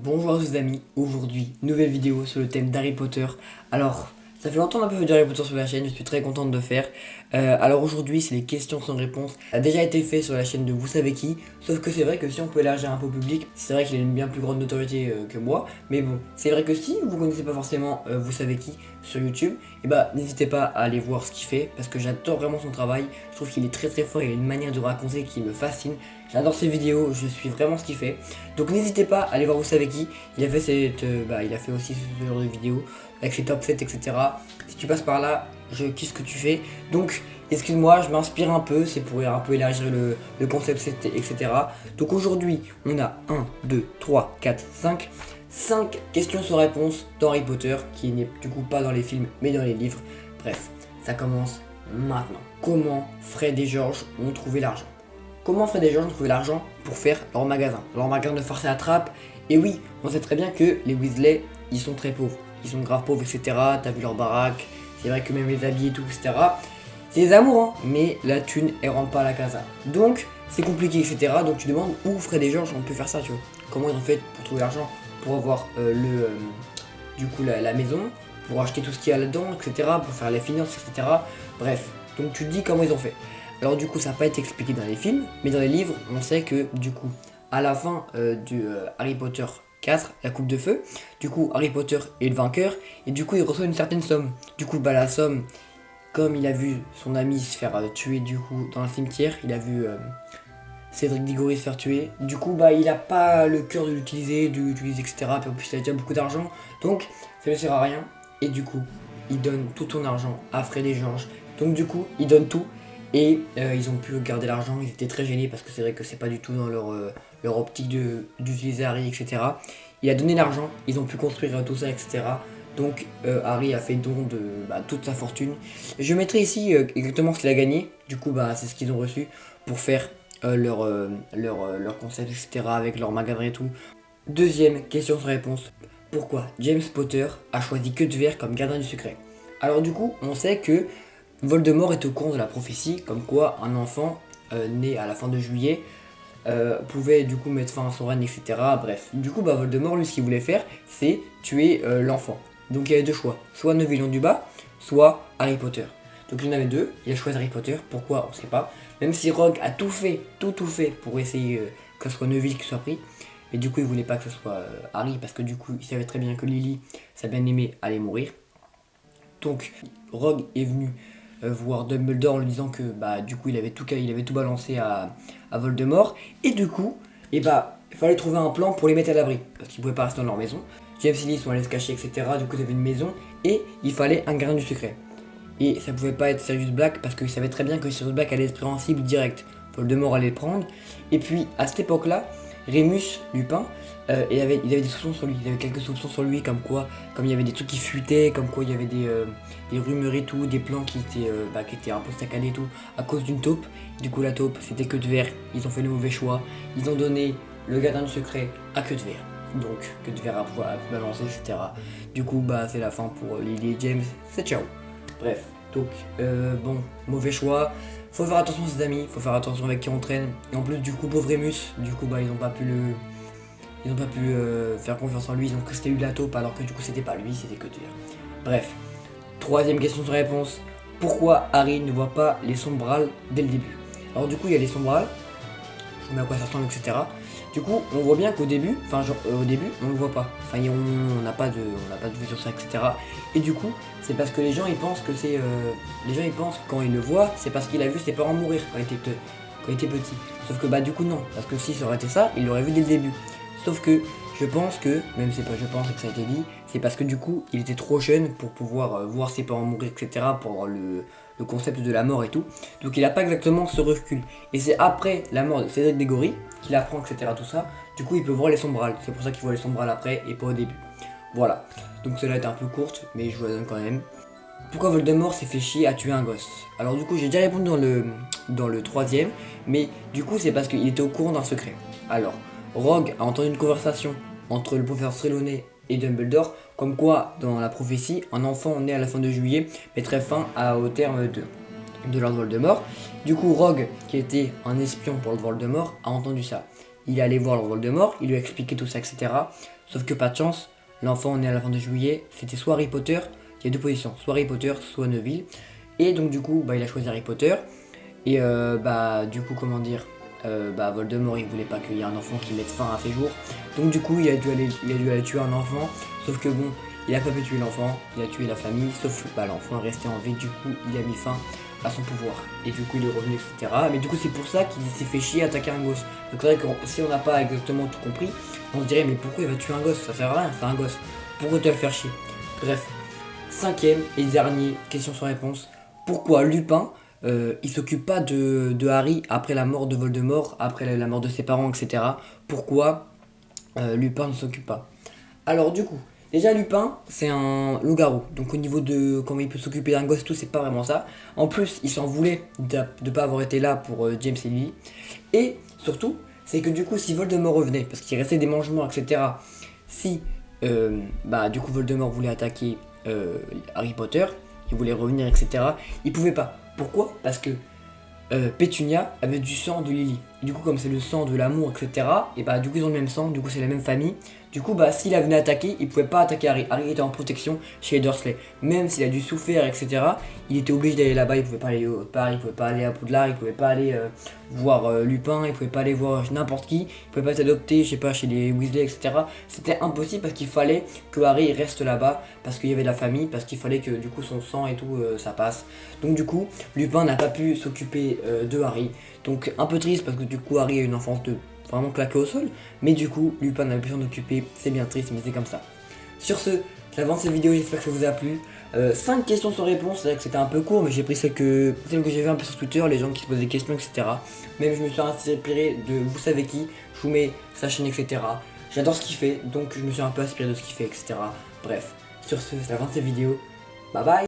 Bonjour à tous les amis, aujourd'hui, nouvelle vidéo sur le thème d'Harry Potter. Alors, ça fait longtemps qu'on a pas vu d'Harry Potter sur la chaîne, je suis très contente de faire. Alors aujourd'hui, c'est les questions sans réponse. Ça a déjà été fait sur la chaîne de Vous savez qui, sauf que c'est vrai que si on peut élargir un peu au public, c'est vrai qu'il a une bien plus grande notoriété que moi. Mais bon, c'est vrai que si vous connaissez pas forcément Vous savez qui sur YouTube, et bah n'hésitez pas à aller voir ce qu'il fait, parce que j'adore vraiment son travail. Je trouve qu'il est très très fort, il a une manière de raconter qui me fascine. J'adore ses vidéos, je suis vraiment ce qu'il fait. Donc n'hésitez pas à aller voir Vous savez qui. Il a fait il a fait aussi ce genre de vidéos avec ses top 7, etc. Si tu passes par là, je kiffe ce que tu fais. Donc excuse-moi, je m'inspire un peu, c'est pour un peu élargir le concept, etc. Donc aujourd'hui, on a 1, 2, 3, 4, 5 questions sans réponse dans Harry Potter, qui n'est du coup pas dans les films, mais dans les livres. Bref, ça commence maintenant. Comment Fred et George ont trouvé l'argent? Comment Fred et George ont trouvé l'argent pour faire leur magasin de farce et attrape? Et oui, on sait très bien que les Weasley, ils sont très pauvres, ils sont grave pauvres, etc. T'as vu leur baraque, c'est vrai que même les habits et tout, etc. C'est des amours, hein, mais la thune, elle rentre pas à la casa. Donc, c'est compliqué, etc. Donc tu demandes où Fred et George ont pu faire ça, tu vois. Comment ils ont fait pour trouver l'argent, pour avoir du coup la maison, pour acheter tout ce qu'il y a là-dedans, etc. Pour faire les finances, etc. Bref, donc tu te dis comment ils ont fait. Alors du coup, ça n'a pas été expliqué dans les films, mais dans les livres, on sait que du coup, à la fin du Harry Potter 4, la coupe de feu, du coup, Harry Potter est le vainqueur, et du coup, il reçoit une certaine somme. Du coup, bah la somme, comme il a vu son ami se faire tuer du coup dans un cimetière, il a vu Cédric Diggory se faire tuer. Du coup, bah il a pas le cœur de l'utiliser, etc. Puis en plus, il a déjà beaucoup d'argent, donc ça ne sert à rien. Et du coup, il donne tout ton argent à Fred et George. Donc du coup, il donne tout. Et ils ont pu garder l'argent, ils étaient très gênés parce que c'est vrai que c'est pas du tout dans leur optique d'utiliser Harry, etc. Il a donné l'argent, ils ont pu construire tout ça, etc. Donc Harry a fait don de toute sa fortune. Je mettrai ici exactement ce qu'il a gagné, du coup bah, c'est ce qu'ils ont reçu pour faire leur concept, etc. avec leur magasin et tout. Deuxième question sans réponse. Pourquoi James Potter a choisi Queue de Verre comme gardien du secret? Alors du coup, on sait que Voldemort est au courant de la prophétie, comme quoi un enfant né à la fin de juillet pouvait du coup mettre fin à son règne, etc. Bref, du coup, bah, Voldemort, lui, ce qu'il voulait faire, c'est tuer l'enfant. Donc il y avait deux choix, soit Neville Londubat, soit Harry Potter. Donc il y en avait deux, il a choisi Harry Potter, pourquoi, on sait pas. Même si Rogue a tout fait, tout fait pour essayer que ce soit Neville qui soit pris. Et du coup, il voulait pas que ce soit Harry, parce que du coup, il savait très bien que Lily, sa bien-aimée, allait mourir. Donc Rogue est venu voir Dumbledore en lui disant que bah du coup il avait tout balancé à Voldemort, et du coup il fallait trouver un plan pour les mettre à l'abri parce qu'ils pouvaient pas rester dans leur maison. James et Lily sont allés se cacher, etc. Du coup ils avaient une maison et il fallait un gardien du secret, et ça pouvait pas être Sirius Black parce qu'ils savaient très bien que Sirius Black allait être pris en cible direct. Voldemort allait le prendre, et puis à cette époque là Rémus Lupin, il avait des soupçons sur lui, il avait quelques soupçons sur lui, comme il y avait des trucs qui fuitaient, comme quoi il y avait des rumeurs et tout, des plans qui étaient un peu saccadés et tout, à cause d'une taupe. Du coup la taupe c'était Queue de Verre, ils ont fait le mauvais choix, ils ont donné le gardien du secret à Queue de Verre. Donc Queue de Verre a pu balancer, etc. Du coup bah c'est la fin pour Lily et James, c'est ciao. Bref, donc bon, mauvais choix. Faut faire attention à ses amis, faut faire attention avec qui on traîne. Et en plus du coup pauvre Rémus, du coup bah ils ont pas pu faire confiance en lui, ils ont cru que c'était lui de la taupe alors que du coup c'était pas lui, c'était que dire. Bref, troisième question sans réponse. Pourquoi Harry ne voit pas les sombrales dès le début? Alors du coup il y a les sombrales, je vous mets à quoi ça ressemble, etc. Du coup on voit bien qu'au début, au début on le voit pas. Enfin on n'a pas de vue sur ça, etc. Et du coup c'est parce que les gens ils pensent que c'est. Les gens ils pensent quand ils le voient, c'est parce qu'il a vu ses parents mourir quand il était petit. Sauf que bah du coup non, parce que si ça aurait été ça, il l'aurait vu dès le début. Sauf que je pense que, même si c'est pas je pense et que ça a été dit, c'est parce que du coup il était trop jeune pour pouvoir voir ses parents mourir, etc. Pour avoir le concept de la mort et tout. Donc il a pas exactement ce recul. Et c'est après la mort de Cédric Diggory qu'il apprend, etc. Tout ça. Du coup il peut voir les sombrales. C'est pour ça qu'il voit les sombrales après et pas au début. Voilà. Donc celle-là est un peu courte, mais je vous la donne quand même. Pourquoi Voldemort s'est fait chier à tuer un gosse? Alors du coup j'ai déjà répondu dans le troisième, mais du coup c'est parce qu'il était au courant d'un secret. Alors, Rogue a entendu une conversation entre le professeur Trelawney et Dumbledore, comme quoi dans la prophétie, un enfant né à la fin de juillet mettrait fin au terme de Lord Voldemort. Du coup Rogue, qui était un espion pour Lord Voldemort, a entendu ça. il est allé voir Lord Voldemort, il lui a expliqué tout ça, etc. Sauf que pas de chance, l'enfant né à la fin de juillet, c'était soit Harry Potter, il y a deux positions, soit Harry Potter, soit Neville. Et donc du coup, il a choisi Harry Potter. Et du coup, comment dire, Voldemort, il voulait pas qu'il y ait un enfant qui mette fin à ses jours. Donc du coup, il a dû aller tuer un enfant. Sauf que bon, il a pas pu tuer l'enfant, il a tué la famille. Sauf que l'enfant est resté en vie. Du coup, il a mis fin à son pouvoir. Et du coup, il est revenu, etc. Mais du coup, c'est pour ça qu'il s'est fait chier à attaquer un gosse. Donc c'est vrai que si on n'a pas exactement tout compris, on se dirait, mais pourquoi il va tuer un gosse? Ça sert à rien, c'est un gosse. Pourquoi te le faire chier? Bref, cinquième et dernier question sans réponse. Pourquoi Lupin il s'occupe pas de Harry après la mort de Voldemort, après la mort de ses parents, etc. Pourquoi Lupin ne s'occupe pas? Alors du coup, déjà Lupin, c'est un loup-garou. Donc au niveau de comment il peut s'occuper d'un gosse, tout, c'est pas vraiment ça. En plus, il s'en voulait de pas avoir été là pour James et Lily. Et surtout, c'est que du coup, si Voldemort revenait, parce qu'il restait des mangements, etc. Si du coup Voldemort voulait attaquer Harry Potter, il voulait revenir, etc. Il pouvait pas. Pourquoi? Parce que Pétunia avait du sang de Lily. Et du coup, comme c'est le sang de l'amour, etc., et du coup, ils ont le même sang, du coup, c'est la même famille. Du coup, s'il venait attaquer, il pouvait pas attaquer Harry. Harry était en protection chez les Dursley. Même s'il a dû souffrir, etc., il était obligé d'aller là-bas. Il pouvait pas aller au Paris, il pouvait pas aller à Poudlard, il pouvait pas aller voir Lupin, il pouvait pas aller voir n'importe qui, il pouvait pas être adopté, je sais pas, chez les Weasley, etc. C'était impossible parce qu'il fallait que Harry reste là-bas, parce qu'il y avait de la famille, parce qu'il fallait que du coup son sang et tout ça passe. Donc du coup, Lupin n'a pas pu s'occuper de Harry. Donc un peu triste parce que du coup Harry a une enfance vraiment claquée au sol. Mais du coup, Lupin n'a plus s'en occuper. C'est bien triste, mais c'est comme ça. Sur ce, j'avance cette vidéo, j'espère que ça vous a plu. 5 questions sans réponse, c'est vrai que c'était un peu court, mais j'ai pris celles que j'ai vues un peu sur Twitter, les gens qui se posent des questions, etc. Même je me suis inspiré de vous savez qui, je vous mets sa chaîne, etc. J'adore ce qu'il fait, donc je me suis un peu inspiré de ce qu'il fait, etc. Bref, sur ce, c'est la fin de cette vidéo. Bye bye.